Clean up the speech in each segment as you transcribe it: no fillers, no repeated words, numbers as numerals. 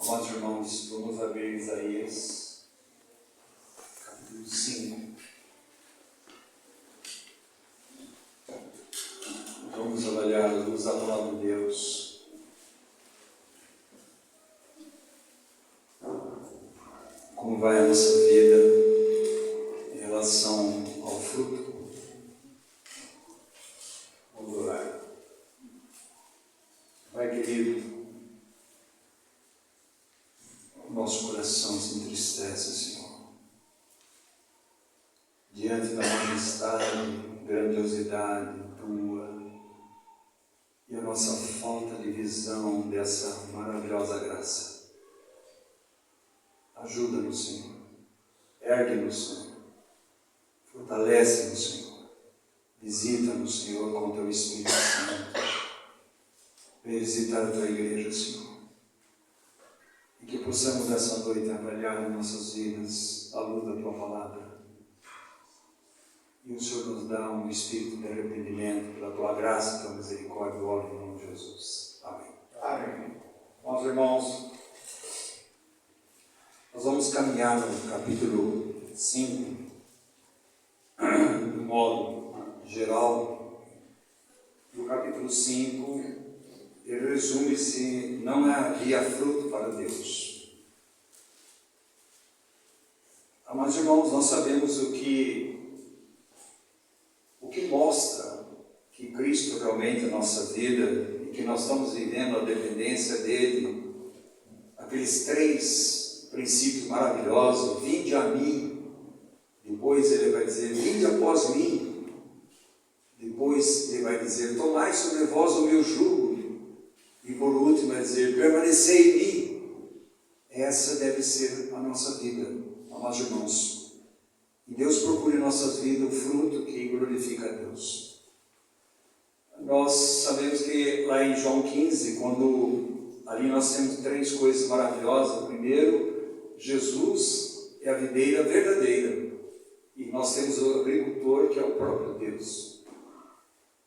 Amados irmãos, vamos abrir Isaías, capítulo 5. Vamos avaliar a luz da palavra de Deus. Como vai a nossa vida em relação ao fruto? Vamos orar. Pai querido, nosso coração se entristece, Senhor, diante da majestade, grandiosidade Tua e a nossa falta de visão dessa maravilhosa graça. Ajuda-nos, Senhor, ergue-nos, Senhor, fortalece-nos, Senhor, visita-nos, Senhor, com Teu Espírito Santo. Vem visitar a Tua igreja, Senhor. E que possamos nessa noite avaliar nossas vidas à luz da Tua palavra. E o Senhor nos dá um espírito de arrependimento pela Tua graça e Tua misericórdia, eu oro em nome de Jesus. Amém. Amém. Bom, irmãos, nós vamos caminhar no capítulo 5, de modo geral. E o capítulo 5... ele resume-se: não havia fruto para Deus. Amados irmãos, nós sabemos o que mostra que Cristo realmente é a nossa vida e que nós estamos vivendo a dependência dEle. Aqueles 3 princípios maravilhosos: vinde a mim. Depois ele vai dizer: vinde após mim. Depois ele vai dizer: tomai sobre vós o meu jugo. E por último vai dizer: permanecei em mim. Essa deve ser a nossa vida, amados irmãos. E Deus procura em nossas vidas o fruto que glorifica a Deus. Nós sabemos que lá em João 15, quando ali nós temos 3 coisas maravilhosas. Primeiro, Jesus é a videira verdadeira. E nós temos o agricultor, que é o próprio Deus.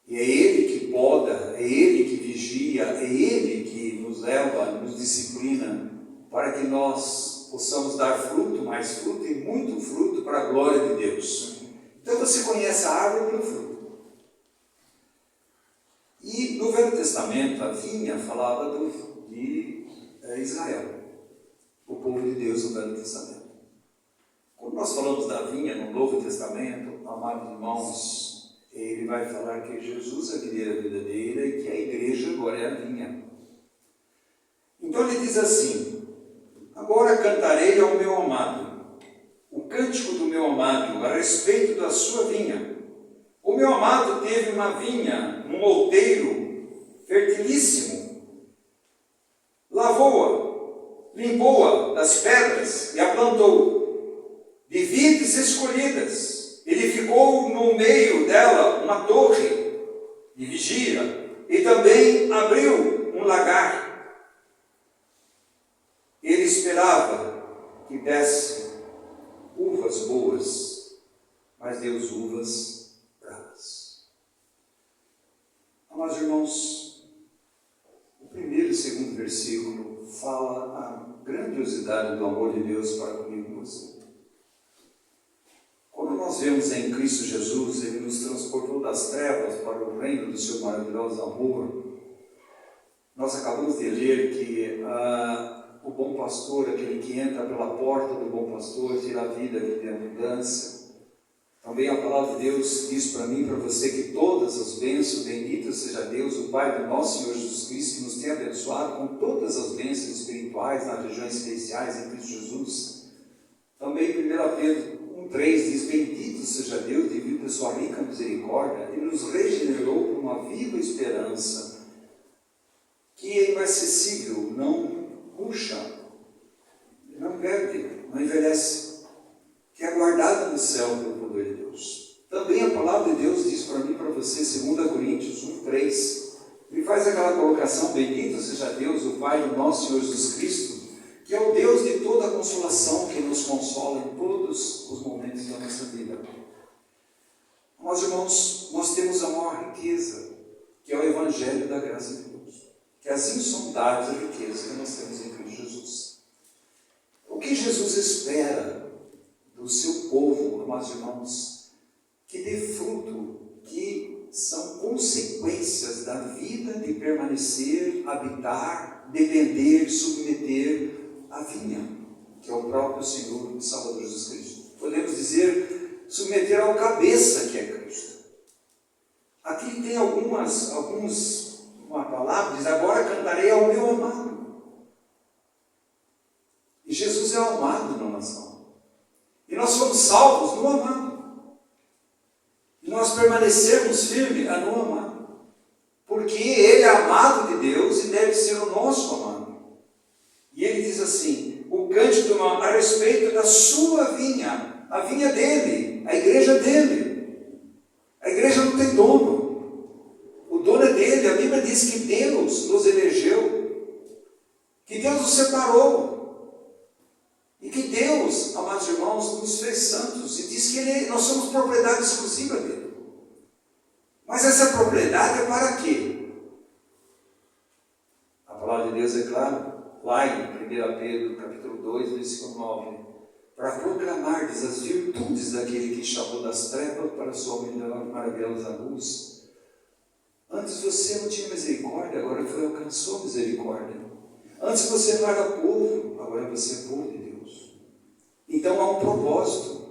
E é Ele que poda, é Ele que vigia, é Ele que nos leva, nos disciplina, para que nós possamos dar fruto, mais fruto e muito fruto para a glória de Deus. Então você conhece a árvore pelo fruto. E no Velho Testamento, a vinha falava de Israel, o povo de Deus no Velho Testamento. Quando nós falamos da vinha no Novo Testamento, amados irmãos, ele vai falar que Jesus é a videira verdadeira e que a igreja agora é a vinha. Então ele diz assim: agora cantarei ao meu amado, o cântico do meu amado, a respeito da sua vinha. O meu amado teve uma vinha, um outeiro fertilíssimo, lavou-a, limpou-a das pedras e a plantou, de vides escolhidas. Ele ficou no meio dela uma torre de vigia e também abriu um lagar. Ele esperava que desse uvas boas, mas deu uvas bravas. Amados irmãos, o primeiro e segundo versículo fala a grandiosidade do amor de Deus para comigo e você. Quando nós vemos em Cristo Jesus, Ele nos transportou das trevas para o reino do seu maravilhoso amor. Nós acabamos de ler que o bom pastor, aquele que entra pela porta do bom pastor, tira a vida que tem abundância. Também a palavra de Deus diz para mim e para você que todas as bênçãos, bendito seja Deus, o Pai do nosso Senhor Jesus Cristo, que nos tem abençoado com todas as bênçãos espirituais nas regiões celestiais em Cristo Jesus. Também 1 Pedro 1,3 diz: bendito seja Deus devido à sua rica misericórdia, Ele nos regenerou com uma viva esperança, que é inacessível, não murcha, não perde, não envelhece, que é guardada no céu pelo poder de Deus. Também a palavra de Deus diz para mim e para você, 2 Coríntios 1,3, ele faz aquela colocação: bendito seja Deus, o Pai do nosso Senhor Jesus Cristo, que é o Deus de toda a consolação, que nos consola em todos os momentos da nossa vida. Meus irmãos, nós temos a maior riqueza, que é o Evangelho da graça de Deus, que é as insondáveis riquezas que nós temos em Cristo Jesus. que Jesus espera do seu povo, amados irmãos? Que dê fruto, que são consequências da vida de permanecer, habitar, depender, submeter a vinha, que é o próprio Senhor e Salvador Jesus Cristo. Podemos dizer, submeter ao cabeça, que é Cristo. Aqui tem uma palavra, diz, agora cantarei ao meu amado. E Jesus é o amado na nação. E nós somos salvos no amado. E nós permanecemos firmes no amado. Porque Ele é amado de Deus e deve ser o nosso amado. E Ele diz assim, o cântico do irmão, a respeito da sua vinha, a vinha dele, a igreja dele. A igreja não tem dono. O dono é dele. A Bíblia diz que Deus nos elegeu, que Deus nos separou. E que Deus, amados irmãos, nos fez santos. E diz que nós somos propriedade exclusiva dele. Mas essa propriedade é para quê? A palavra de Deus é clara, lá em 1 Pedro, capítulo 2, versículo 9. Para proclamar-lhes as virtudes daquele que chamou das trevas para a sua maravilhosa luz. Antes você não tinha misericórdia, agora alcançou misericórdia. Antes você não era povo, agora você é povo de Deus. Então há um propósito.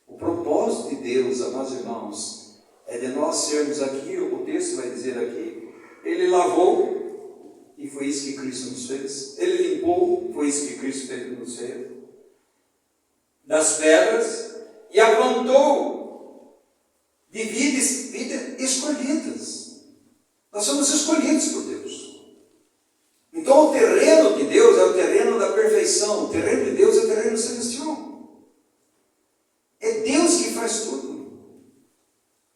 O propósito de Deus, amados irmãos, é de nós sermos aqui, o texto vai dizer aqui, Ele lavou, e foi isso que Cristo nos fez. Ele limpou, foi isso que Cristo nos fez, das pedras, e a plantou de vidas escolhidas. Nós somos escolhidos por Deus. Então o terreno de Deus é o terreno da perfeição. O terreno de Deus é o terreno celestial. É Deus que faz tudo.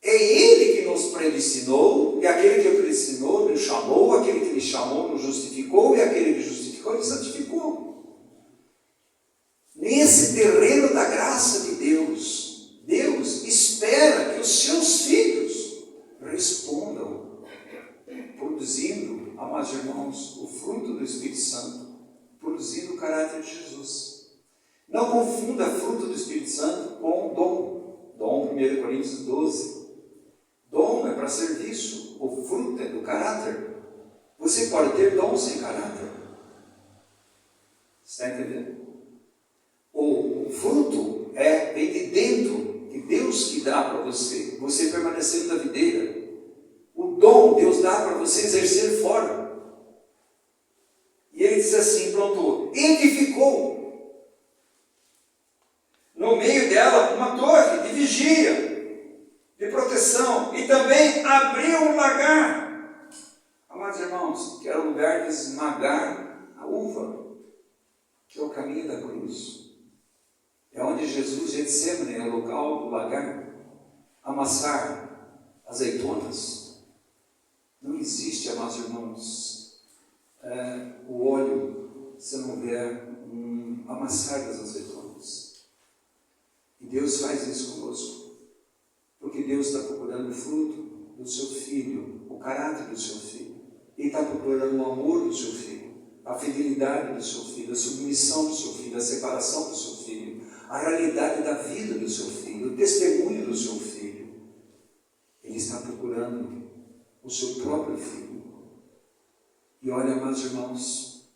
É Ele que nos predestinou, e aquele que predestinou nos chamou, aquele que nos chamou nos justificou, e aquele que justificou nos santificou. Nesse terreno da graça de Deus, Deus espera que os seus filhos respondam, produzindo, amados irmãos, o fruto do Espírito Santo, produzindo o caráter de Jesus. Não confunda fruto do Espírito Santo com dom. Dom, 1 Coríntios 12. Dom é para serviço, o fruto é do caráter. Você pode ter dom sem caráter. Você está entendendo? O fruto vem de dentro, de Deus que dá para você permanecendo na videira. O dom Deus dá para você exercer fora. E ele diz assim, pronto, edificou no meio dela uma torre de vigia, de proteção, e também abriu um lagar. Amados irmãos, que era o lugar de esmagar a uva, que é o caminho da cruz. É onde Jesus, Getsemane, é o local do lagar, amassar azeitonas. Não existe, amados irmãos, o óleo, se não houver amassar das azeitonas. E Deus faz isso conosco, porque Deus está procurando o fruto do seu filho, o caráter do seu filho. Ele está procurando o amor do seu filho, a fidelidade do seu filho, a submissão do seu filho, a separação do seu filho, a realidade da vida do seu filho, o testemunho do seu filho. Ele está procurando o seu próprio filho. E olha, amados irmãos,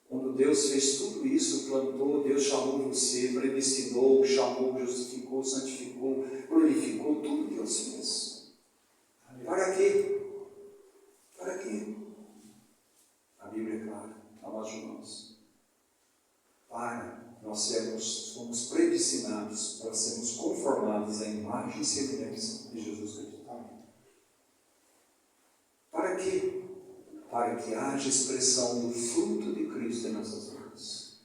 quando Deus fez tudo isso, plantou, Deus chamou você, predestinou, chamou, justificou, santificou, glorificou, tudo Deus fez. Para quê? Para quê? A Bíblia é clara, amados irmãos. Nós fomos predestinados para sermos conformados à imagem e semelhança de Jesus Cristo. Para quê? Para que haja expressão do fruto de Cristo em nossas vidas.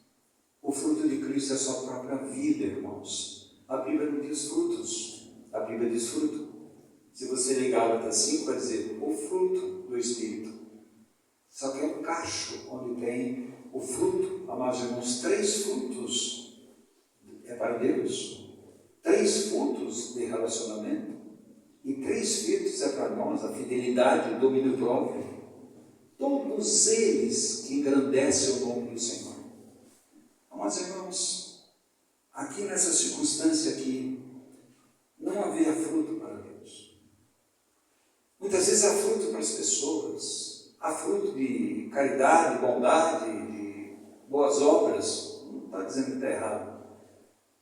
O fruto de Cristo é a sua própria vida, irmãos. A Bíblia não diz frutos, a Bíblia diz fruto. Se você ler Gálatas 5, vai dizer o fruto do Espírito. Só que é um cacho onde tem o fruto, amados irmãos, 3 frutos é para Deus, 3 frutos de relacionamento, e 3 frutos é para nós, a fidelidade, o domínio próprio. Todos eles que engrandecem o nome do Senhor. Mas, irmãos, aqui nessa circunstância aqui, não havia fruto para Deus. Muitas vezes há fruto para as pessoas, há fruto de caridade, bondade, de boas obras. Não está dizendo que está errado.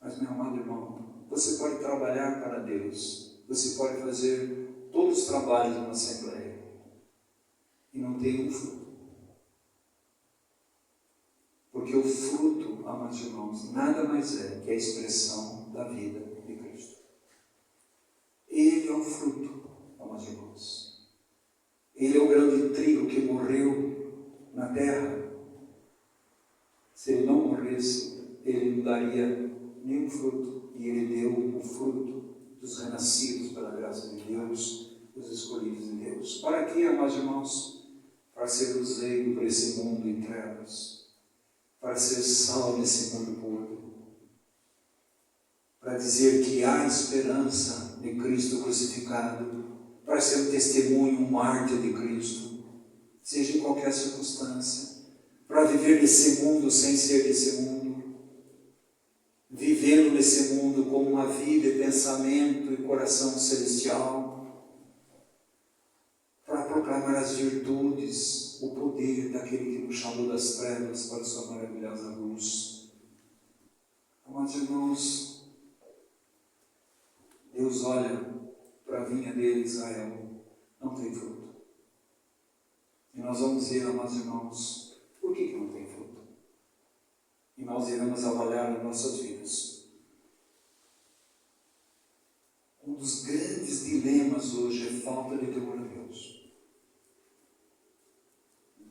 Mas, meu amado irmão, você pode trabalhar para Deus, você pode fazer todos os trabalhos de uma assembleia e não ter um fruto. Porque o fruto, amados irmãos, nada mais é que a expressão da vida de Cristo. Ele é o fruto, amados irmãos. Ele é o grande trigo que morreu na terra. Se ele não morresse, ele não daria nenhum fruto. E ele deu o fruto dos renascidos pela graça de Deus, dos escolhidos de Deus. Para quê, amados irmãos? Para ser luzeiro para esse mundo em trevas. Para ser sal nesse mundo puro. Para dizer que há esperança de Cristo crucificado. Para ser um testemunho, um mártir de Cristo. Seja em qualquer circunstância. Para viver nesse mundo sem ser desse mundo. Vivendo nesse mundo com uma vida e pensamento e coração celestial. Para proclamar as virtudes, o poder daquele que nos chamou das trevas para a sua maravilhosa luz. Amados irmãos, Deus olha para a vinha dele, Israel, não tem fruto. E nós vamos ver, amados irmãos, por que não tem fruto? E nós iremos avaliar as nossas vidas. Um dos grandes dilemas hoje é falta de temor a Deus.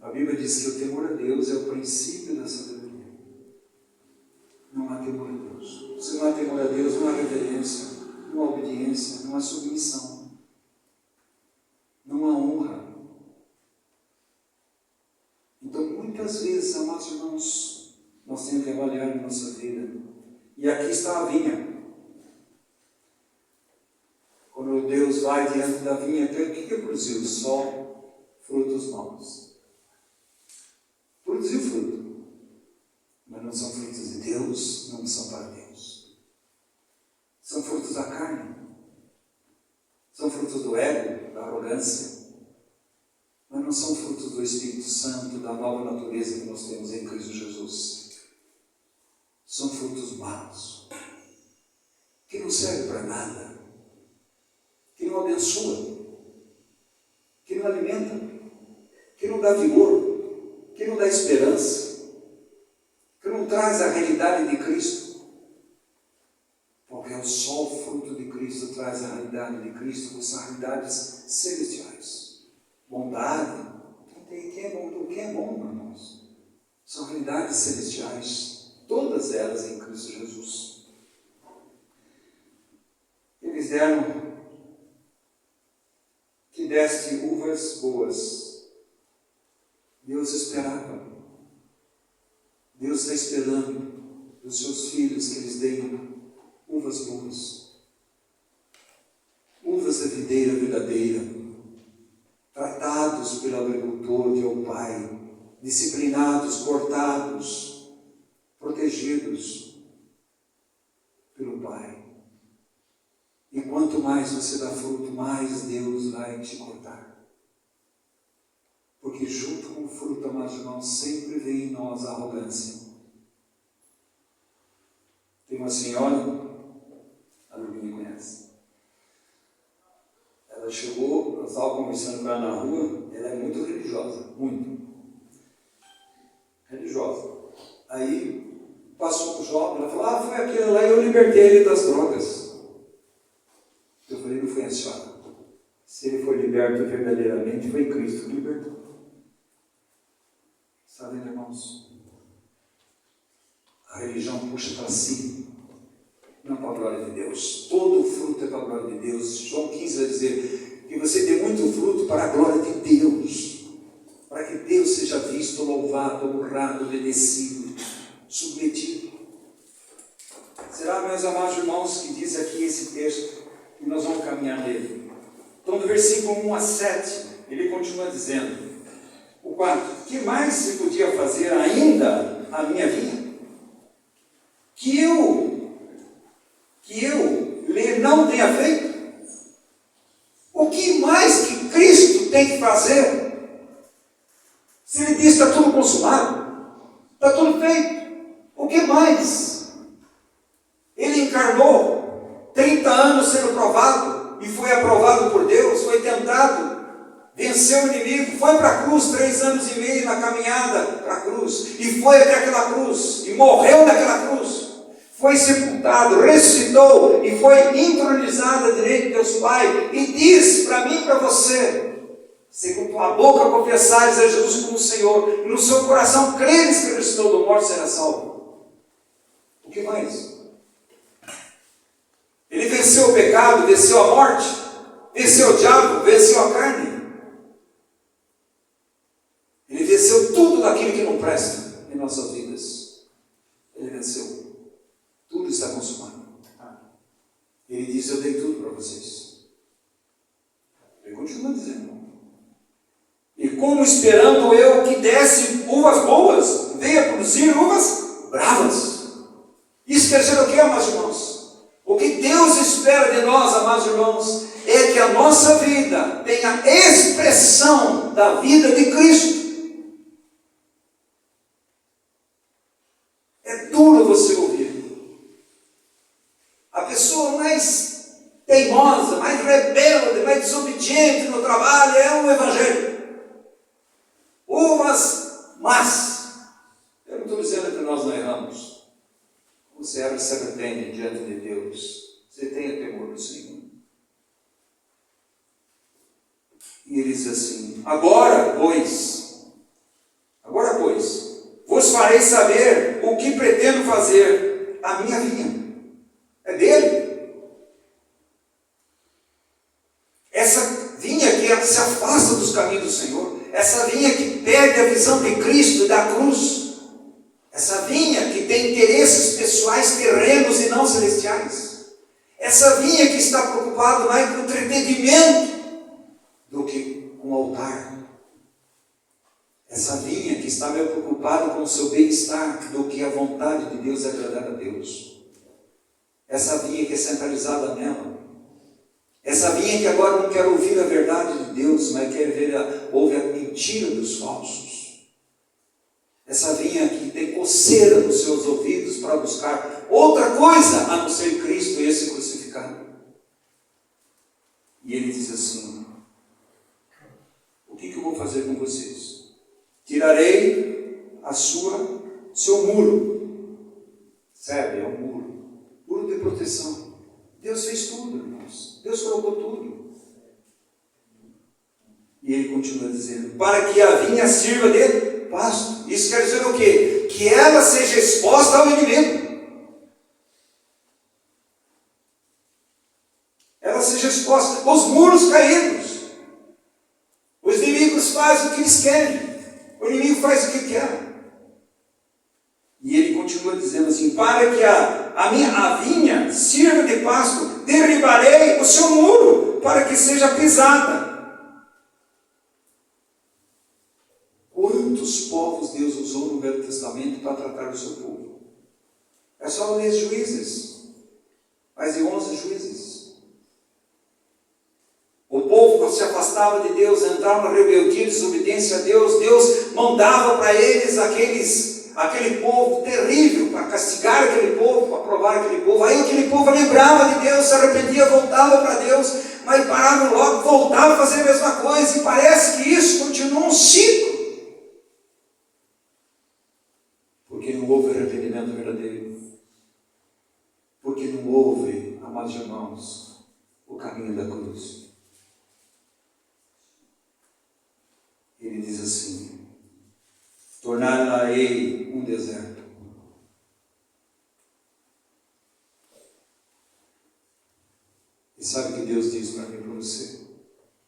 A Bíblia diz que o temor a Deus é o princípio da sabedoria. Não há temor a Deus. Se não há temor a Deus, não há reverência, não há obediência, não há submissão, não há honra. Então, muitas vezes, amados irmãos, nós temos que avaliar a nossa vida. E aqui está a vinha. Quando Deus vai diante da vinha, então, o que produziu? Só frutos maus. Produziu fruto, mas não são frutos de Deus, não são para Deus. São frutos da carne. São frutos do ego, da arrogância. Mas não são frutos do Espírito Santo, da nova natureza que nós temos em Cristo Jesus. São frutos maus, que não servem para nada, que não abençoam, que não alimentam, que não dá vigor, que não dá esperança, que não traz a realidade de Cristo. Porque só o fruto de Cristo traz a realidade de Cristo, que são realidades celestiais. Bondade, quem é bom, irmãos? São realidades celestiais. Todas elas em Cristo Jesus. Eles deram que deste uvas boas. Deus esperava. Deus está esperando dos seus filhos que eles deem uvas boas. Uvas da videira verdadeira. Tratados pelo agricultor que é o Pai. Disciplinados, cortados, protegidos pelo Pai. E quanto mais você dá fruto, mais Deus vai te cortar. Porque junto com o fruto, amados irmãos, sempre vem em nós a arrogância. Tem uma senhora, a Rubinha conhece. Ela chegou, eu estava conversando com ela na rua, ela é muito religiosa, muito. Religiosa. Aí, passou um jovem, ela falou, foi aquele lá e eu libertei ele das drogas. Eu falei, não foi a senhora. Se ele foi liberto verdadeiramente, foi Cristo que libertou. Sabe, irmãos? A religião puxa para si, não para a glória de Deus. Todo fruto é para a glória de Deus. João 15 vai dizer que você dê muito fruto para a glória de Deus. Para que Deus seja visto, louvado, honrado, obedecido, submetido. Será, meus amados irmãos, que diz aqui esse texto, e nós vamos caminhar nele. Então, do versículo 1 a 7, ele continua dizendo, o 4, que mais se podia fazer ainda a minha vinha? que eu não tenha feito? O que mais que Cristo tem que fazer? Se Ele diz que está tudo consumado, está tudo feito, o que mais? Ele encarnou 30 anos sendo provado, e foi aprovado por Deus, foi tentado, venceu o inimigo, foi para a cruz 3 anos e meio na caminhada para a cruz, e foi até aquela cruz, e morreu naquela cruz, foi sepultado, ressuscitou, e foi entronizado à direita de Deus Pai, e diz para mim e para você: se com tua boca confessares a Jesus como Senhor, e no seu coração creres que ressuscitou do morto, será salvo. O que mais? Ele venceu o pecado, venceu a morte, venceu o diabo, venceu a carne. Ele venceu tudo daquilo que não presta em nossas vidas. Ele venceu. Tudo está consumado. Ele disse: eu dei tudo para vocês. Ele continua dizendo: e como esperando eu que desse uvas boas, venha produzir uvas bravas. Isso quer dizer o que, amados irmãos? O que Deus espera de nós, amados irmãos, é que a nossa vida tenha expressão da vida de Cristo. É duro você ouvir. A pessoa mais teimosa, mais rebelde, mais desobediente no trabalho é o Evangelho. Uvas más. Eu não estou dizendo que nós não erramos. Você se arrepende diante de Deus. Você tenha temor do Senhor. E ele diz assim: agora, pois, vos farei saber o que pretendo fazer a minha vinha. É dele. Essa vinha que se afasta dos caminhos do Senhor, essa vinha que perde a visão de Cristo e da cruz, essa vinha que tem interesses pessoais terrenos e não celestiais, essa vinha que está preocupada mais com o entretenimento do que com o altar, essa vinha que está mais preocupada com o seu bem-estar do que a vontade de Deus e agradar a Deus, essa vinha que é centralizada nela, essa vinha que agora não quer ouvir a verdade de Deus, mas quer ouvir a mentira dos falsos. Essa vinha que tem coceira nos seus ouvidos para buscar outra coisa a não ser Cristo, esse crucificado. E ele diz assim: o que eu vou fazer com vocês? Tirarei seu muro. Sabe, é um muro de proteção. Deus fez tudo, irmãos. Deus colocou tudo. E ele continua dizendo: para que a vinha sirva de pasto. Isso quer dizer o quê? Que ela seja exposta ao inimigo. Ela seja exposta aos muros caídos. Os inimigos fazem o que eles querem. O inimigo faz o que quer. E ele continua dizendo assim: para que a vinha sirva de pasto, derribarei o seu muro, para que seja pisada. Quantos povos Deus usou no Velho Testamento para tratar do seu povo? É só ler Juízes, mais de 11 juízes. O povo, quando se afastava de Deus, entrava na rebeldia, desobediência a Deus, Deus mandava para eles aquele povo terrível, para castigar aquele povo, para provar aquele povo. Aí aquele povo lembrava de Deus, se arrependia, voltava para Deus, mas parava logo, voltava a fazer a mesma coisa, e parece que isso continua um ciclo. Porque não houve arrependimento verdadeiro. Porque não houve, amados irmãos, o caminho da cruz. Ele diz assim: tornar-ei um deserto. E sabe o que Deus diz para mim e para você?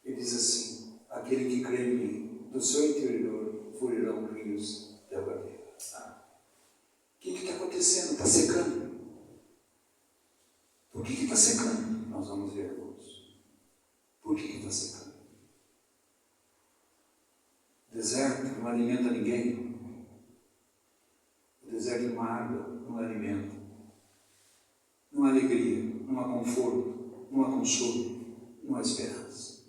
Ele diz assim: aquele que crê em mim, do seu interior fluirão rios de água viva. O que está acontecendo? Está secando. Por que está secando? Nós vamos ver, irmãos. Por que está secando? O deserto não alimenta ninguém. O deserto é uma água, não alimenta. alegria, não há conforto, não há consolo, não há esperança.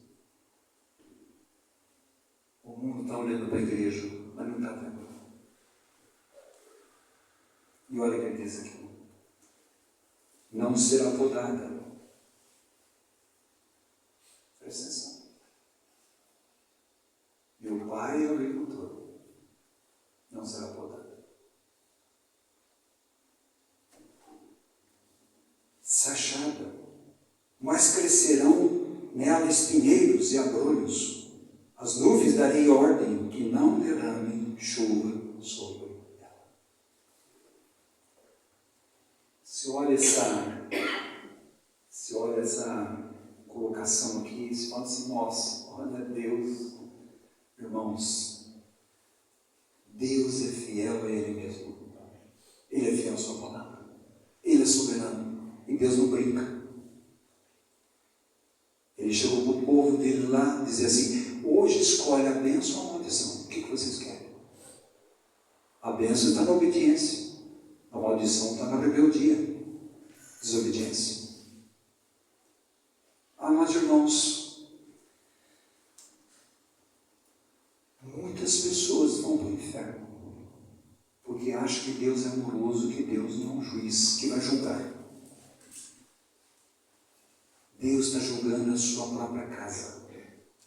O mundo está olhando para a igreja, mas não está vendo. E olha o que ele diz aqui. Não será podada. Presta atenção. Meu pai é o agricultor. Não será podada. Sachada. Mas crescerão nela espinheiros e abrolhos. As nuvens darei ordem que não derramem chuva sobre ela. Se olha essa colocação aqui, se fala assim, nossa, olha Deus, irmãos, Deus é fiel a Ele mesmo. Ele é fiel à sua palavra. Ele é soberano. E Deus não brinca. Ele chegou para o povo dele lá e dizia assim, hoje escolhe a bênção ou a maldição. O que vocês querem? A bênção está na obediência. A maldição está na rebeldia. Desobediência. Mas irmãos, muitas pessoas vão para o inferno porque acham que Deus é amoroso, que Deus não é um juiz que vai julgar. Deus está julgando a sua própria casa.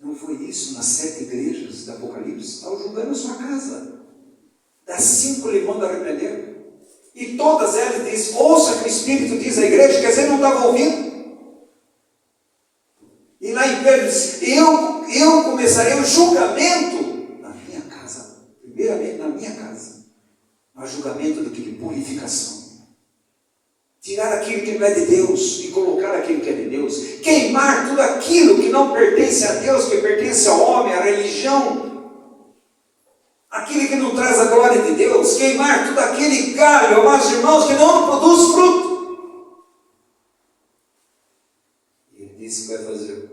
Não foi isso nas 7 igrejas do Apocalipse? Estava julgando a sua casa. Das 5 ele manda repreender. E todas elas dizem, ouça que o Espírito diz à igreja, quer dizer, não estava ouvindo. E lá em Pedro diz, eu começarei o julgamento na minha casa. Primeiramente na minha casa. Mas julgamento de purificação. Tirar aquilo que não é de Deus e colocar aquilo que é de Deus. Queimar tudo aquilo que não pertence a Deus, que pertence ao homem, à religião. Aquilo que não traz a glória de Deus. Queimar tudo aquele galho, amados irmãos, que não produz fruto. E ele disse que vai fazer.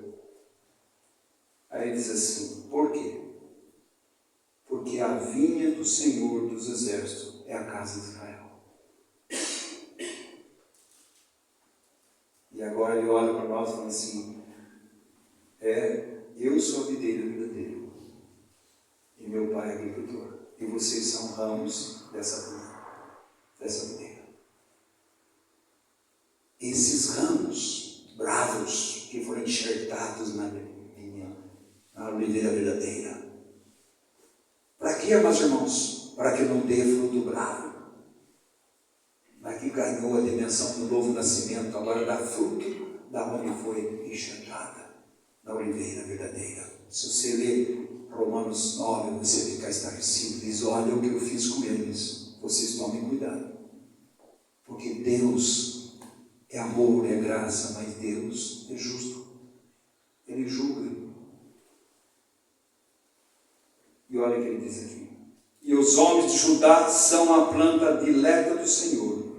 Aí ele diz assim, por quê? Porque a vinha do Senhor dos Exércitos é a casa de Israel. E agora ele olha para nós e fala assim, eu sou a videira verdadeira, e meu pai é agricultor, e vocês são ramos dessa videira. Esses ramos bravos que foram enxertados na vinha, na videira verdadeira. Para quê, meus irmãos? Para que não dê fruto bravo. Mas que ganhou a dimensão do novo nascimento, agora dá fruto da onde foi enxertada, na oliveira verdadeira. Se você ler Romanos 9, você fica estarrecido, diz, olha o que eu fiz com eles, vocês tomem cuidado. Porque Deus é amor, é graça, mas Deus é justo. Ele julga. E olha o que ele diz aqui. E os homens de Judá são a planta dileta do Senhor.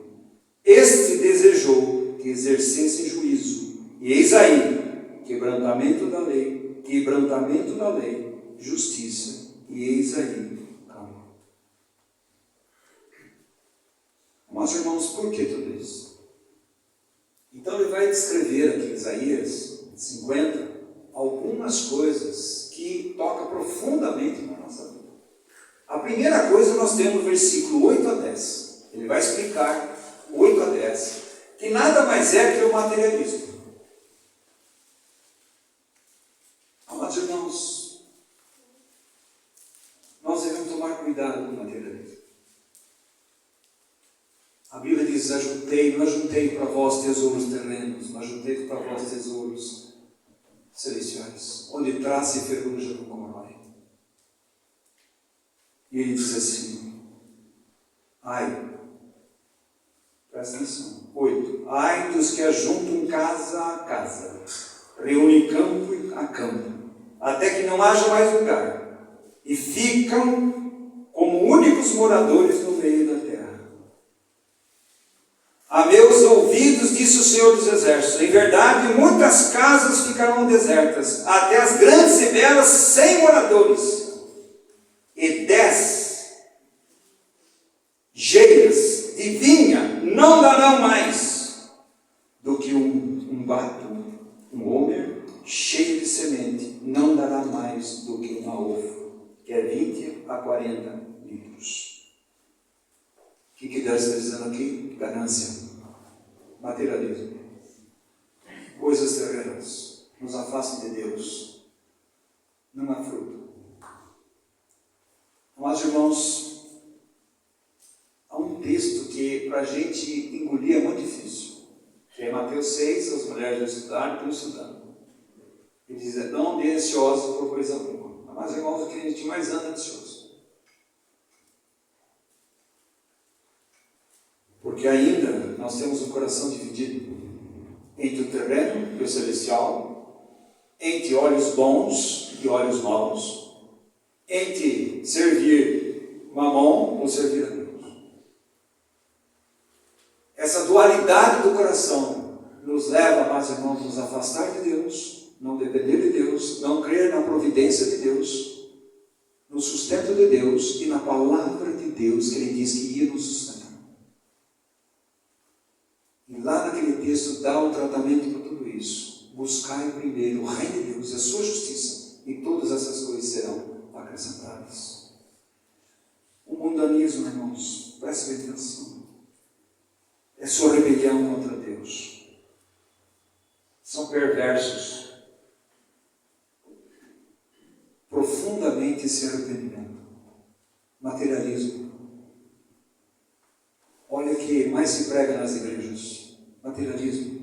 Este desejou que exercessem juízo. E eis aí, quebrantamento da lei, justiça. E eis aí, amor. Mas, irmãos, por que tudo isso? Então ele vai descrever aqui em Isaías 50 algumas coisas que tocam profundamente na nossa vida. A primeira coisa nós temos no versículo 8 a 10. Ele vai explicar 8 a 10, que nada mais é que o materialismo. Amados irmãos, nós devemos tomar cuidado com o materialismo. A Bíblia diz, não ajuntei para vós tesouros terrenos, mas ajuntei para vós tesouros celestiais, onde traça e ferrugem não corrói. E ele diz assim, presta atenção, 8, ai dos que ajuntam casa a casa, reúnem campo a campo, até que não haja mais lugar, e ficam como únicos moradores no meio da terra. A meus ouvidos, disse o Senhor dos Exércitos, em verdade muitas casas ficarão desertas, até as grandes e belas sem moradores, e 10 geiras de vinha não darão mais, bato, um homer cheio de semente, não dará mais do que uma ofa, que é 20 a 40 litros. O que Deus está dizendo aqui? Ganância, materialismo, coisas terrenas, nos afastam de Deus, não há fruto. Mas, irmãos, há um texto que para a gente engolir é muito difícil, que é Mateus 6, as mulheres vão estudar, estão estudando. Ele diz, não ande ansioso por coisa alguma. Mas, irmãos, o que a gente mais anda ansioso. Porque ainda nós temos um coração dividido entre o terreno e o celestial, entre olhos bons e olhos maus, entre servir Mamon ou servir a Deus. Essa dualidade do coração nos leva, amados irmãos, a nos afastar de Deus, não depender de Deus, não crer na providência de Deus, no sustento de Deus e na palavra de Deus que Ele diz que ia nos sustentar. E lá naquele texto dá o tratamento para tudo isso. Buscai primeiro o reino de Deus e a sua justiça, e todas essas coisas serão acrescentadas. O mundanismo, irmãos, preste atenção, é sua rebelião contra Deus. São perversos, profundamente sem arrependimento. Materialismo. Olha o que mais se prega nas igrejas: materialismo.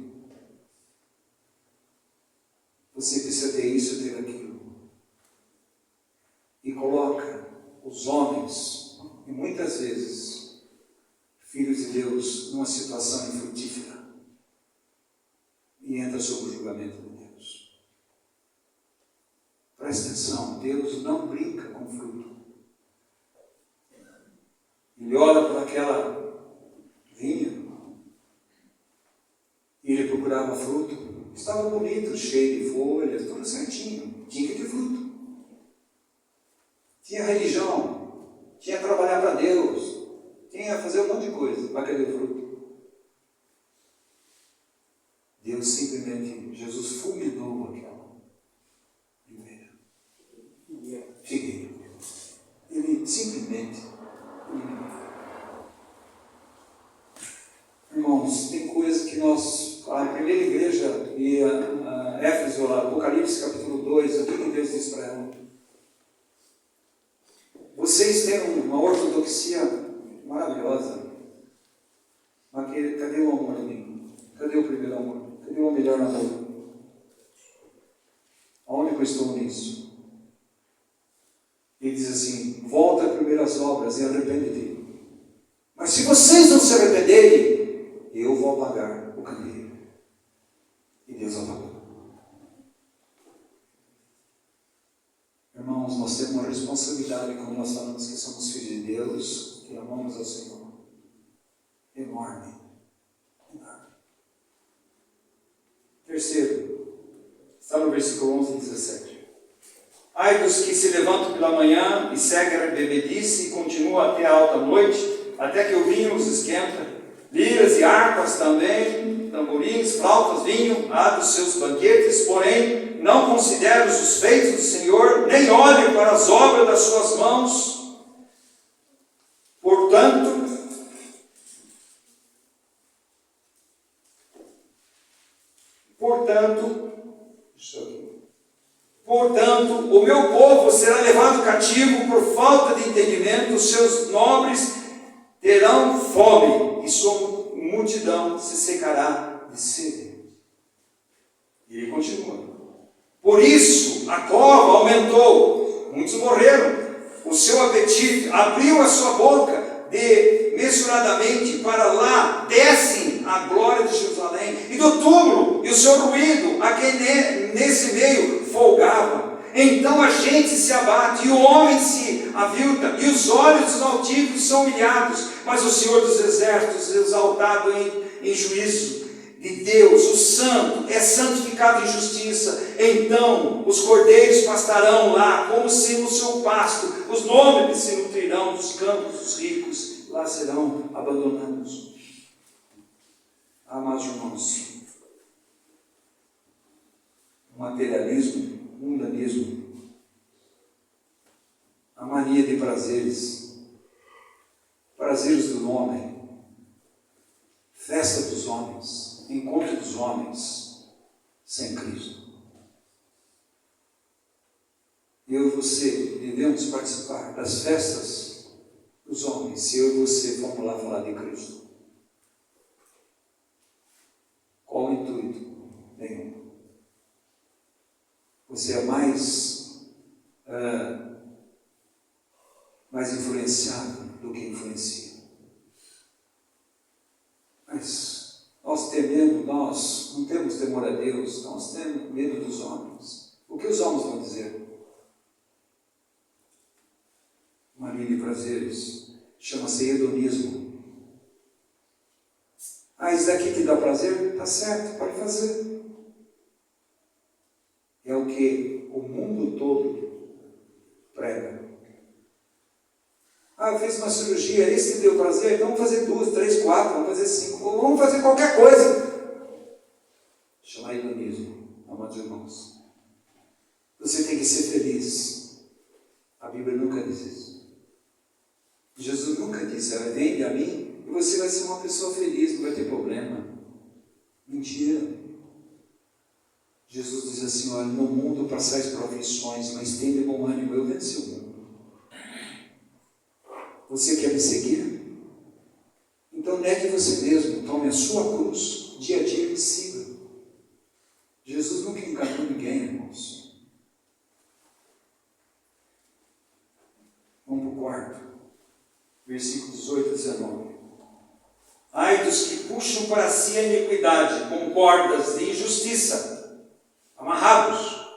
Você precisa ter isso, ter aquilo. E coloca os homens, e muitas vezes filhos de Deus, numa situação infrutífera, e entra sob o julgamento de Deus. Presta atenção, Deus não brinca com fruto. Ele olha para aquela vinha e ele procurava fruto. Estava bonito, cheio de folhas, tudo certinho. Tinha que ter fruto. Tinha religião, tinha que trabalhar para Deus, tinha que fazer um monte de coisa para querer fruto. Deus simplesmente, Jesus fulminou aquela figueira. Ele simplesmente fulminou. Irmãos, tem coisa que nós, a primeira igreja e a Éfeso, lá, Apocalipse capítulo 2, aquilo que Deus diz para ela: vocês têm uma ortodoxia maravilhosa, mas cadê o amor em mim? Cadê o primeiro amor? Cadê o melhor amor? Aonde eu estou nisso? Ele diz assim: volta às primeiras obras e arrepende-te. Mas se vocês não se arrependerem, eu vou apagar o candeeiro. E Deus apagou. Irmãos, nós temos uma responsabilidade, como nós falamos que somos filhos de Deus, que amamos ao Senhor, enorme. Terceiro, está no versículo 11 e 17. Ai dos que se levantam pela manhã e seguem a bebedice e continuam até a alta noite, até que o vinho os esquenta, liras e harpas também, tamborins, flautas, vinho, há dos seus banquetes, porém não consideram os feitos do Senhor, nem olhem para as obras das suas mãos. Portanto, o meu povo será levado cativo por falta de entendimento, os seus nobres terão fome, e sua multidão se secará de sede. E ele continua: por isso a cova aumentou, muitos morreram, o seu apetite abriu a sua boca desmesuradamente, para lá descem a glória de Jerusalém, e do túmulo, e o seu ruído, a quem nesse meio folgava. Então a gente se abate, e o homem se avilta, e os olhos dos altivos são humilhados, mas o Senhor dos exércitos, exaltado em juízo de Deus, o santo, é santificado em justiça. Então os cordeiros pastarão lá, como se no seu pasto, os nômades se nutrirão dos campos dos ricos, lá serão abandonados. Amados irmãos, materialismo, mundanismo, a mania de prazeres, prazeres do homem, festa dos homens, encontro dos homens, sem Cristo. Eu e você devemos participar das festas dos homens, se eu e você formos lá falar de Cristo. Qual o intuito? Nenhum. Você é mais influenciado do que influencia. Mas nós tememos, nós não temos temor a Deus, nós temos medo dos homens. O que os homens vão dizer? Mania de prazeres, chama-se hedonismo. Isso daqui que dá prazer, está certo, pode fazer. É o que o mundo todo prega. Eu fiz uma cirurgia, esse que deu prazer, então vamos fazer 2, 3, 4, vamos fazer 5, ou vamos fazer qualquer coisa. Chama hedonismo, amados irmãos. Você tem que ser feliz. A Bíblia nunca diz isso. Jesus nunca disse, vem a mim e você vai ser uma pessoa feliz, não vai ter problema. Mentira. Jesus diz assim, olha, no mundo passais provações, mas tenha bom ânimo, eu venci o mundo. Você quer me seguir? Então negue você mesmo, tome a sua cruz, dia a dia e me siga. Jesus nunca enganou ninguém, irmãos. Vamos para o quarto. Versículos 18 a 19. Ai dos que puxam para si a iniquidade com cordas de injustiça, amarrados,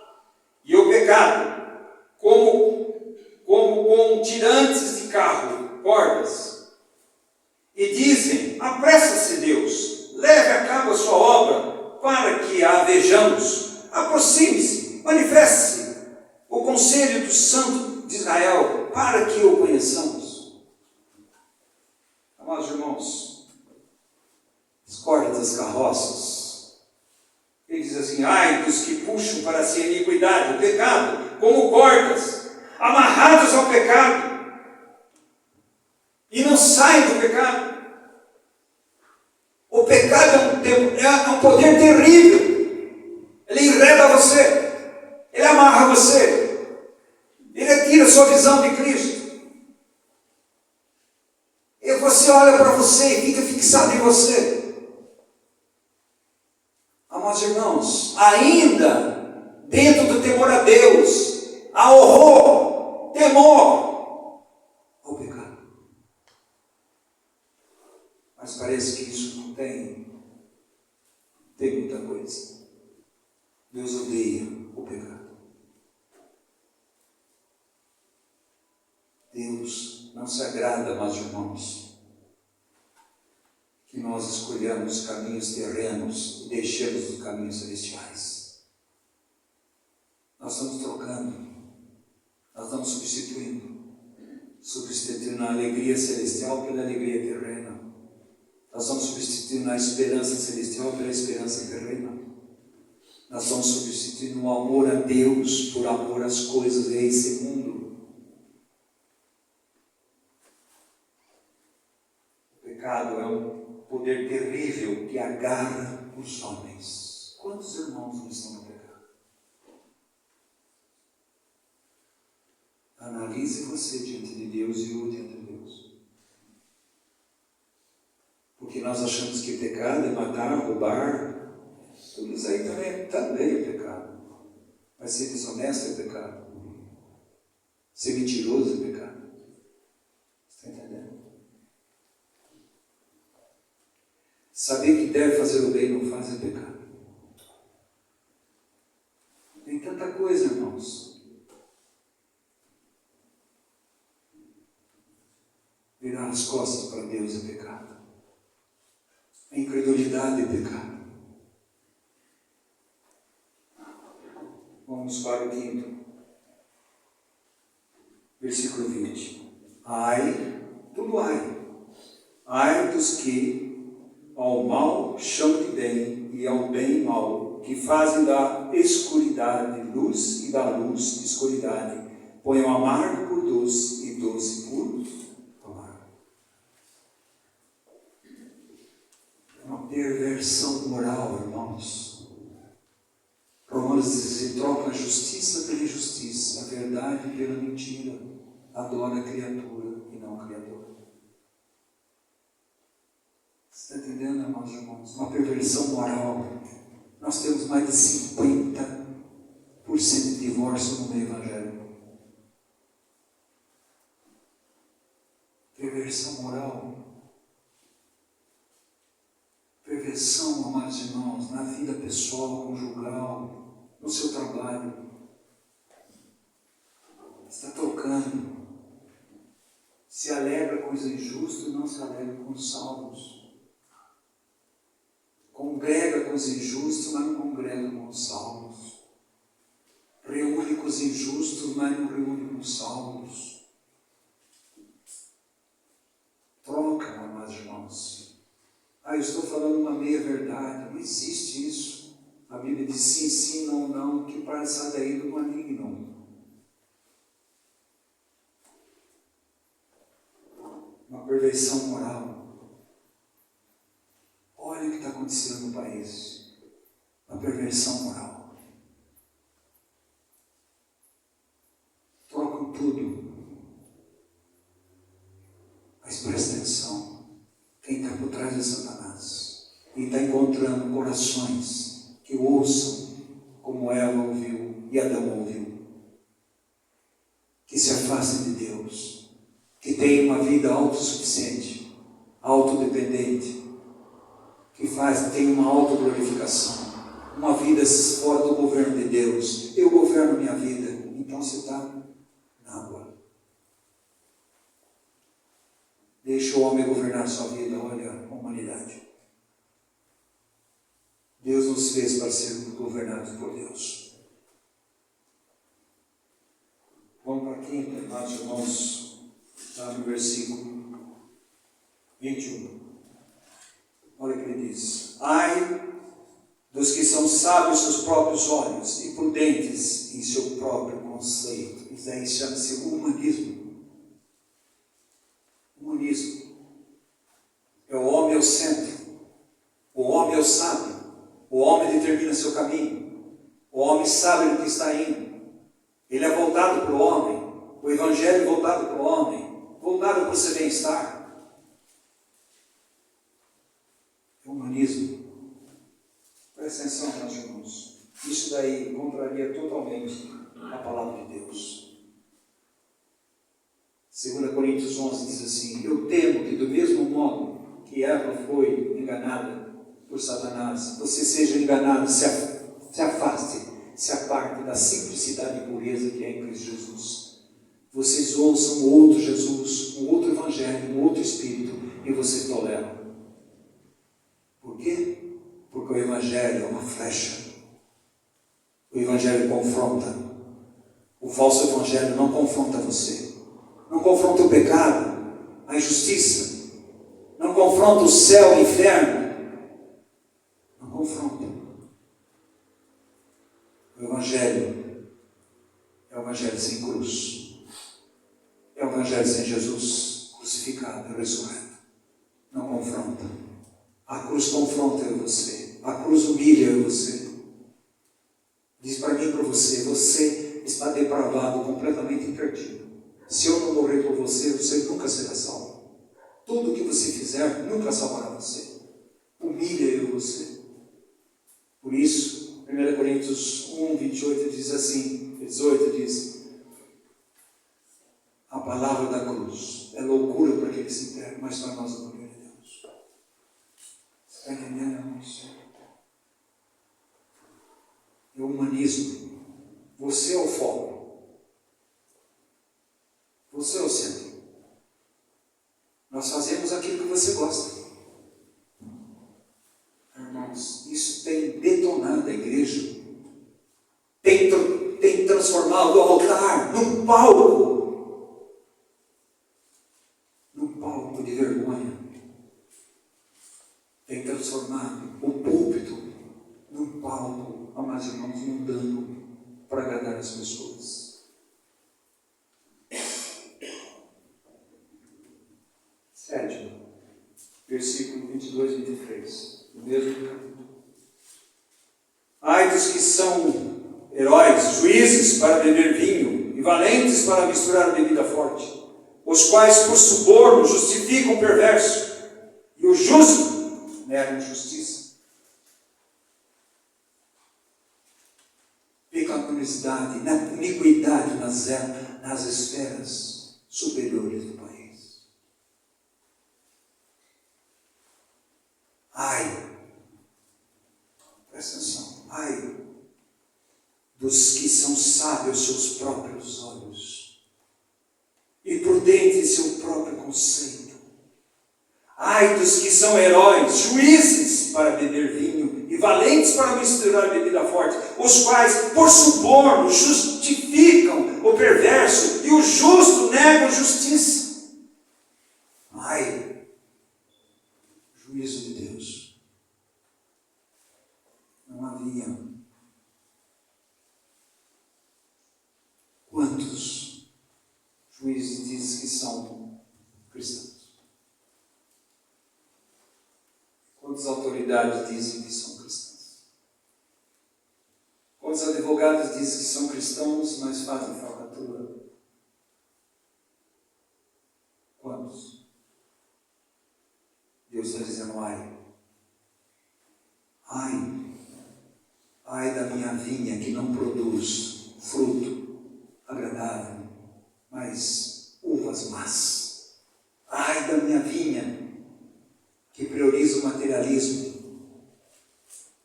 e o pecado, como com tirantes de carro, cordas, e dizem, apressa-se Deus, leve a cabo a sua obra, para que a vejamos, aproxime-se, manifeste-se o conselho do Santo de Israel, para que o conheçamos. Amados irmãos, as cordas das carroças, ele diz assim, ai dos que puxam para si a iniquidade, o pecado, como cordas, amarrados ao pecado, e não saem do pecado. O pecado é um poder terrível, ele enreda você, ele amarra você, ele tira a sua visão de Cristo. E você olha para você e fica fixado em você. Amados irmãos, ainda dentro do temor a Deus, há horror, temor ao pecado. Mas parece que isso não tem muita coisa. Deus odeia o pecado. Deus não se agrada, amados irmãos, que nós escolhamos caminhos terrenos e deixemos os caminhos celestiais. Nós estamos trocando, nós estamos substituindo a alegria celestial pela alegria terrena. Nós estamos substituindo a esperança celestial pela esperança terrena. Nós estamos substituindo o amor a Deus por amor às coisas desse mundo. O pecado é um poder terrível que agarra os homens. Quantos irmãos não estão no pecado? Analise você diante de Deus e eu diante de Deus. Porque nós achamos que pecado é matar, roubar. Tudo isso aí também é pecado. Mas ser desonesto é pecado. Ser mentiroso é pecado. Você está entendendo? Saber que deve fazer o bem e não faz é pecado. Tem tanta coisa, irmãos. Virar as costas para Deus é pecado. A incredulidade é pecado. Vamos para o quinto. Versículo 20. Ai, tudo ai. Ai dos que ao mal chamam de bem e ao bem mal, que fazem da escuridade luz e da luz escuridade. Põe o amargo por doce e doce por amargo. É uma perversão moral, irmãos. Romanos diz assim: troca a justiça pela injustiça, a verdade pela mentira, adora a criatura e não o Criador. Você está entendendo, irmãos? Uma perversão moral. Nós temos mais de 50% de divórcio no meio evangélico. Perversão moral. Perversão, amados irmãos, na vida pessoal, conjugal, no seu trabalho. Está trocando. Se alegra com os injustos e não se alegra com os salvos. Congrega com os injustos, mas não congrega com os salvos. Reúne com os injustos, mas não reúne com os salvos. Troca, amados irmãos. Eu estou falando uma meia-verdade. Não existe isso. A Bíblia diz sim, sim, não, não, que passa daí do maligno. Uma perversão moral. Olha o que está acontecendo no país. Uma perversão moral. Trocam tudo. Mas presta atenção. Quem está por trás é Satanás. E está encontrando corações que ouçam como Eva ouviu e Adão ouviu. Que se afastem de Deus. Que tenham uma vida autossuficiente, autodependente. Que tem uma autoglorificação, uma vida fora do governo de Deus. Eu governo minha vida, então você está na água. Deixa o homem governar sua vida. Olha a humanidade. Deus nos fez para sermos governados por Deus. Vamos para a quinta, amados irmãos, está no versículo 21. Olha o que ele diz: ai dos que são sábios em seus próprios olhos e prudentes em seu próprio conceito. Isso aí chama-se humanismo. Humanismo. É o homem ao centro. O homem é o sábio. O homem determina seu caminho. O homem sabe no que está indo. Ele é voltado para o homem. O evangelho é voltado para o homem. Voltado para o seu bem-estar. Humanismo. Presta atenção, meus irmãos. Isso daí contraria totalmente a palavra de Deus. 2 Coríntios 11 diz assim: eu temo que do mesmo modo que Eva foi enganada por Satanás, você seja enganado, se afaste, se aparte da simplicidade e pureza que é em Cristo Jesus. Vocês ouçam um outro Jesus, um outro evangelho, um outro Espírito, e vocês toleram. Por quê? Porque o evangelho é uma flecha. O evangelho confronta. O falso evangelho não confronta você. Não confronta o pecado, a injustiça. Não confronta o céu e o inferno. Não confronta. O evangelho é o evangelho sem cruz. É o evangelho sem Jesus crucificado e ressurreto. Não confronta. A cruz confronta eu e você. A cruz humilha eu e você. Diz para mim e para você: você está depravado, completamente perdido. Se eu não morrer por você, você nunca será salvo. Tudo o que você fizer nunca salvará você. Humilha eu e você. Por isso, 1 Coríntios 1, 28 diz assim, 18 diz: a palavra da cruz é loucura para aquele que se perde, mas para nós é poder de Deus. Está entendendo, irmãos? É o humanismo. Você é o foco. Você é o centro. Nós fazemos aquilo que você gosta. Irmãos, isso tem detonado a igreja. Tem transformado o altar num palco. Num palco de vergonha. Tem transformado o púlpito num palco, amados irmãos, mudando para agradar as pessoas. 7, versículo 22 e 23, do mesmo capítulo. Ai dos que são heróis, juízes para beber vinho e valentes para misturar bebida forte, os quais por suborno justificam o perverso e o justo negam justiça. Pecaminosidade, iniquidade nas esferas superiores do país. Ai, presta atenção, ai dos que são sábios aos seus próprios olhos e prudentes em seu próprio conceito. Ai dos que são heróis, juízes para beber vinho e valentes para misturar bebida forte, os quais por suborno justificam o perverso e o justo negam justiça. Ai, juízo de Deus. Não havia. Quantos juízes dizem que são cristãos? Quantas autoridades dizem que são cristãs? Quantos advogados dizem que são cristãos, mas fazem falcatrua? Quantos? Deus está dizendo, ai da minha vinha que não produz fruto agradável, mas uvas más. Ai da minha vinha que prioriza o materialismo,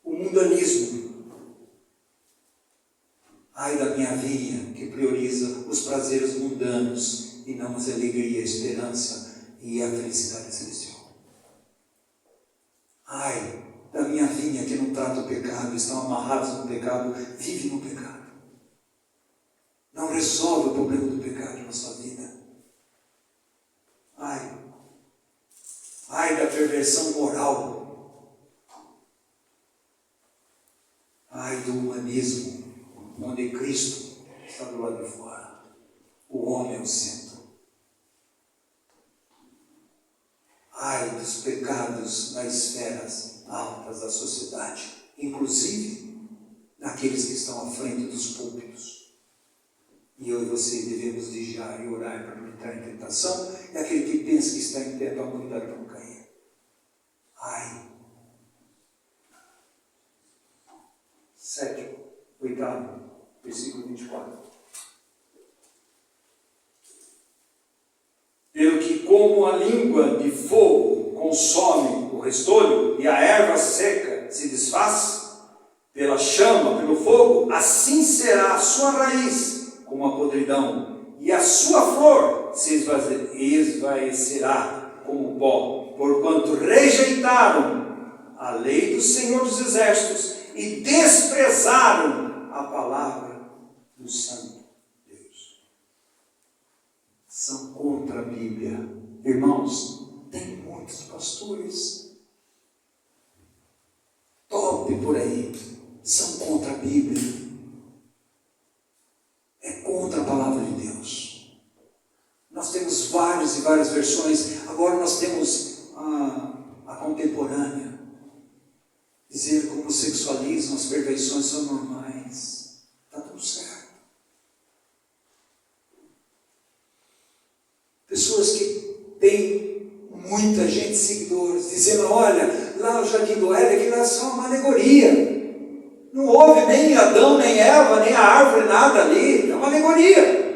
o mundanismo. Ai da minha vinha que prioriza os prazeres mundanos e não as alegria, a esperança e a felicidade celestial. Ai da minha vinha que não trata o pecado, estão amarrados no pecado, vive no pecado. Não resolve o problema do pecado na sua vida. Ai da perversão moral. Ai do humanismo, onde Cristo está do lado de fora. O homem é o centro. Ai dos pecados nas esferas altas da sociedade, inclusive naqueles que estão à frente dos púlpitos. E eu e você devemos vigiar e orar para não entrar em tentação, e aquele que pensa que está em pé, toma cuidado para não cair. Ai. 7, 8, versículo 24. Pelo que como a língua de fogo consome o restolho, e a erva seca se desfaz pela chama, pelo fogo, assim será a sua raiz como a podridão, e a sua flor se esvaecerá como pó, porquanto rejeitaram a lei do Senhor dos Exércitos e desprezaram a palavra do Santo Deus. São contra a Bíblia. Irmãos, tem muitos pastores top por aí, são contra a Bíblia. É contra a palavra de Deus. Nós temos várias e várias versões. Agora nós temos a contemporânea, dizer que o homossexualismo, as perversões são normais. Está tudo certo. Pessoas que têm muita gente seguidores, dizendo, olha, lá o Jardim do Éden, aquilo é só uma alegoria. Não houve nem Adão, nem Eva, nem a árvore, nada ali. É uma alegoria.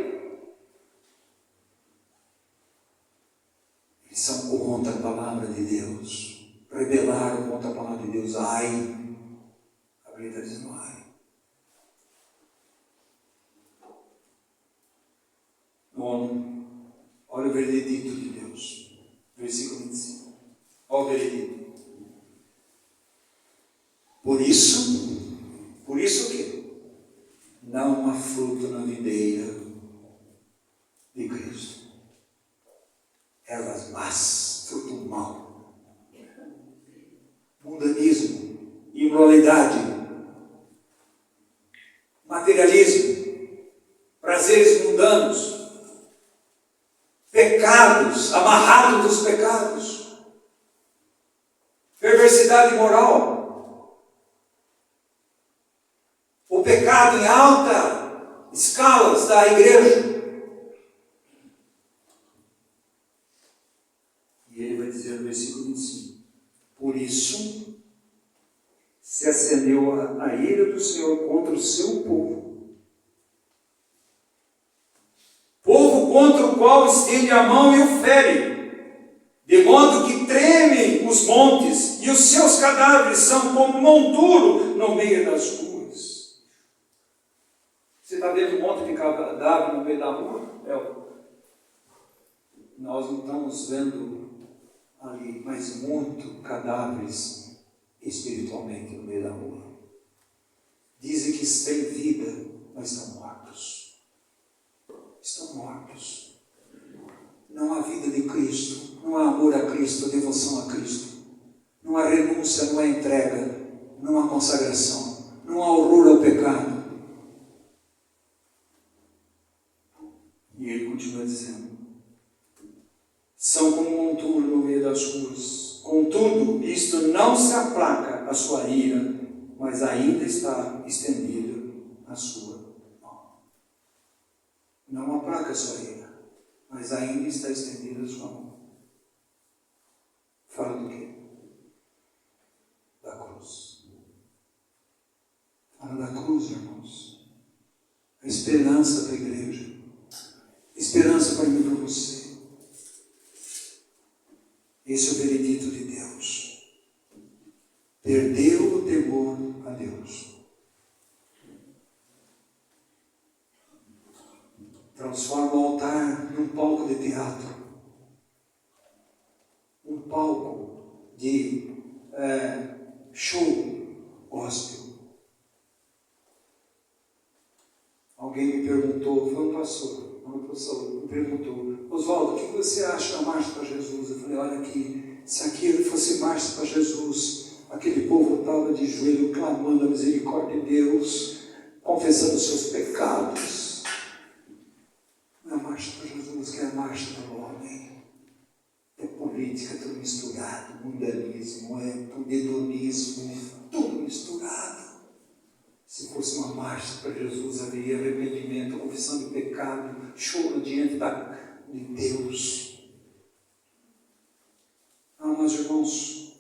Eles são contra a palavra de Deus. Rebelaram contra a palavra de Deus. Ai. A Bíblia está dizendo ai. 9. Olha o veredito de Deus. Versículo 25. Olha o veredito. Por isso o quê? Não há fruto na videira de Cristo. Ervas más, fruto mau. Mundanismo, imoralidade, O pecado em alta escala está a igreja. E ele vai dizer no versículo 25: por isso se acendeu a ira do Senhor contra o seu povo. Povo contra o qual estende a mão e o fere, de modo que tremem os montes, e os seus cadáveres são como monturo no meio das ruas. Você está vendo um monte de cadáver no meio da rua? Nós não estamos vendo ali, mas muito cadáveres espiritualmente no meio da rua. Dizem que têm vida, mas estão mortos. Estão mortos. Não há vida de Cristo, não há amor a Cristo, devoção a Cristo. Não há renúncia, não há entrega, não há consagração, não há horror ao pecado. E ele continua dizendo: são como um monturo no meio das ruas. Contudo, isto não se aplaca a sua ira, mas ainda está estendida a sua mão. Não aplaca a sua ira, mas ainda está estendida a sua mão. Fala do quê? Da cruz. Fala da cruz, irmãos. A esperança para a igreja. Esperança para mim e para você. Esse é o veredito de Deus. Perdeu o temor a Deus. Transforma o altar num palco de teatro. Um palco de show gospel. Alguém me perguntou, foi um pastor, me perguntou: Oswaldo, o que você acha da marcha para Jesus? Eu falei: olha aqui, se aquilo fosse marcha para Jesus, aquele povo estava de joelho clamando a misericórdia de Deus, confessando os seus pecados. Não é a marcha para Jesus, que é a marcha do homem. É política, tudo misturado, mundanismo, hedonismo, tudo misturado. Se fosse uma marcha para Jesus, haveria arrependimento, confissão de pecado, choro diante de Deus. Mas irmãos,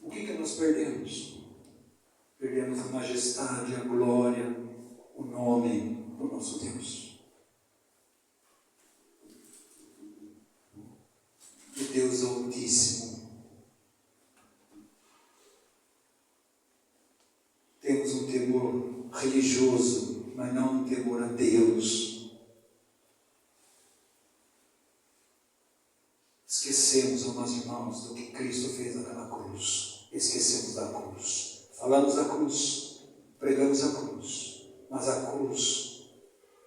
o que nós perdemos? Perdemos a majestade, a glória, o nome do nosso Deus. O Deus Altíssimo. Temos um temor religioso, mas não um temor a Deus. Esquecemos, meus irmãos, do que Cristo fez naquela cruz. Esquecemos da cruz. Falamos da cruz, pregamos a cruz, mas a cruz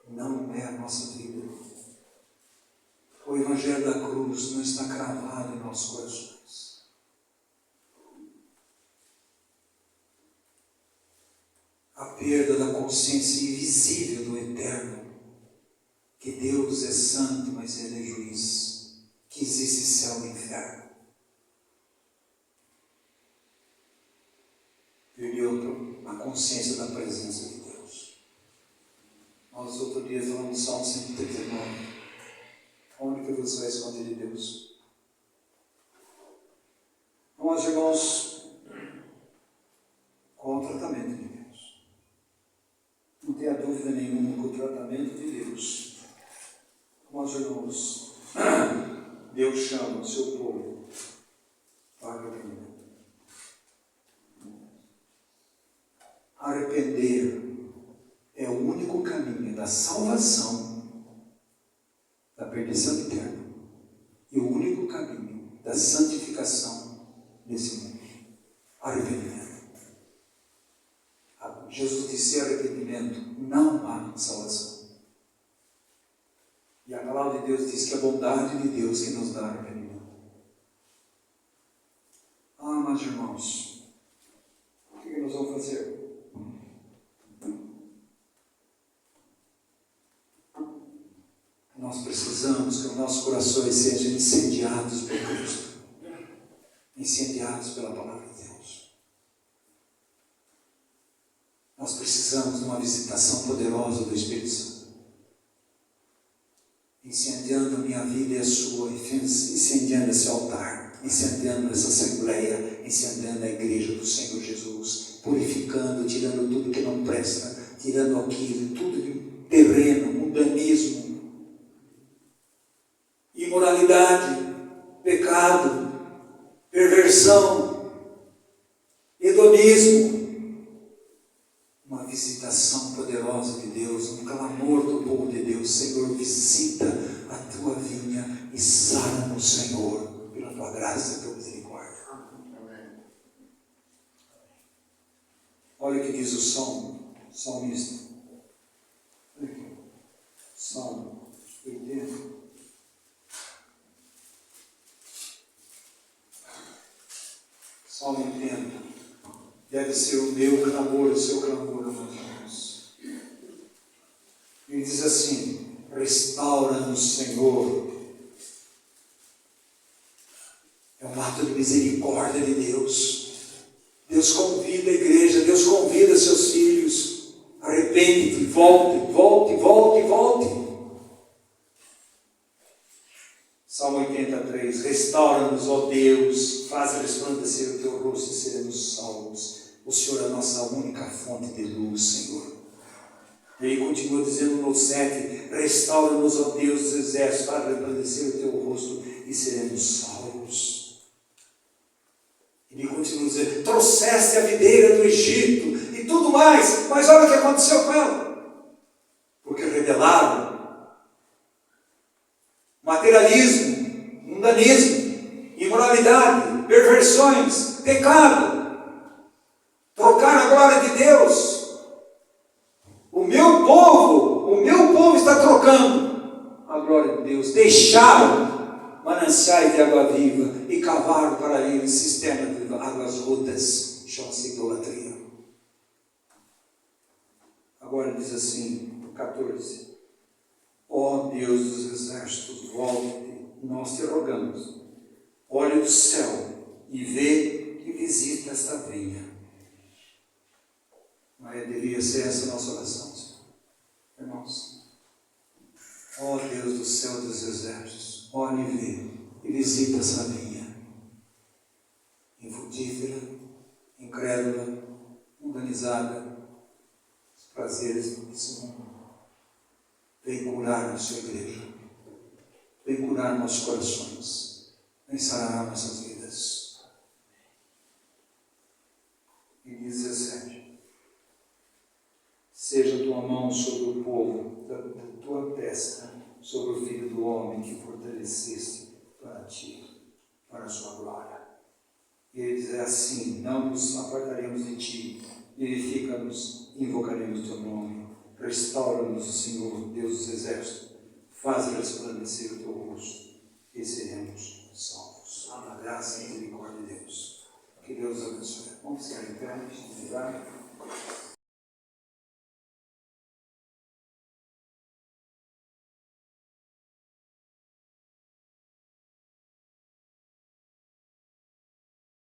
não é a nossa vida. O Evangelho da cruz não está cravado em nossos corações. A perda da consciência invisível do eterno, que Deus é santo, mas Ele é juiz, que existe céu e inferno. Perdeu a consciência da presença de Deus. Nós outro dia falamos no Salmo 139. Onde que você vai esconder de Deus? Nós, irmãos, qual o tratamento de Deus? Não tenha dúvida nenhuma que o tratamento de Deus, nós, irmãos, Deus chama o seu povo para arrependimento. Arrepender é o único caminho da salvação, da perdição eterna, e o único caminho da santificação desse mundo. Arrependimento. Jesus disse: arrependimento, não há salvação. E a palavra de Deus diz que é a bondade de Deus que nos dá arrependimento. Mas irmãos, o que nós vamos fazer? Nós precisamos que os nossos corações sejam incendiados por Cristo, incendiados pela palavra de Deus. precisamos de uma visitação poderosa do Espírito Santo, incendiando a minha vida e a sua, incendiando esse altar, incendiando essa assembleia, incendiando a igreja do Senhor Jesus, purificando, tirando tudo que não presta, tirando aquilo, tudo de terreno, mundanismo, imoralidade, pecado, perversão, hedonismo. Uma visitação poderosa de Deus, um clamor do povo de Deus: Senhor, visita a tua vinha e sara-nos, Senhor, pela tua graça e tua misericórdia. Olha o que diz o salmista. Olha aqui, Salmo 80. Salmo 80. Deve ser o meu clamor, o seu clamor, meus irmãos. Ele diz assim: restaura-nos, Senhor. É um ato de misericórdia de Deus. Deus convida a igreja, Deus convida seus filhos. Arrepende-te, volte, volte, volte, volte. Salmo 83, restaura-nos, ó Deus, faz resplandecer o teu rosto e seremos salvos. O Senhor é a nossa única fonte de luz, Senhor. Ele continua dizendo no 7, restaura-nos, ó Deus dos exércitos, faz resplandecer o teu rosto e seremos salvos. Ele continua dizendo, trouxeste a videira do Egito e tudo mais, mas olha o que aconteceu com ela. Porque rebelaram. Materialismo, mundanismo, imoralidade, perversões, pecado. Trocaram a glória de Deus. O meu povo está trocando a glória de Deus. Deixaram mananciais de água viva e cavaram para eles cisternas de águas rotas. Chama-se idolatria. Agora diz assim, no 14. Ó Deus dos exércitos, volte-te, nós te rogamos. Olha do céu e vê e visita esta vinha. Mas devia ser essa a nossa oração, Senhor. Irmãos, ó Deus do céu dos exércitos, olha e vê e visita essa vinha. Infrutífera, incrédula, mundanizada, os prazeres desse mundo. Vem curar a sua igreja. Vem curar nossos corações. Vem sarar nossas vidas. E 17. Seja tua mão sobre o povo, da tua testa sobre o filho do homem que fortaleceste para ti, para a sua glória. E ele diz assim: não nos apartaremos de ti, vivifica-nos, invocaremos teu nome. Restaura-nos, Senhor, Deus dos exércitos, faz resplandecer o teu rosto e seremos salvos. A graça e a misericórdia de Deus. Que Deus abençoe. Vamos ficar em pé, vamos orar.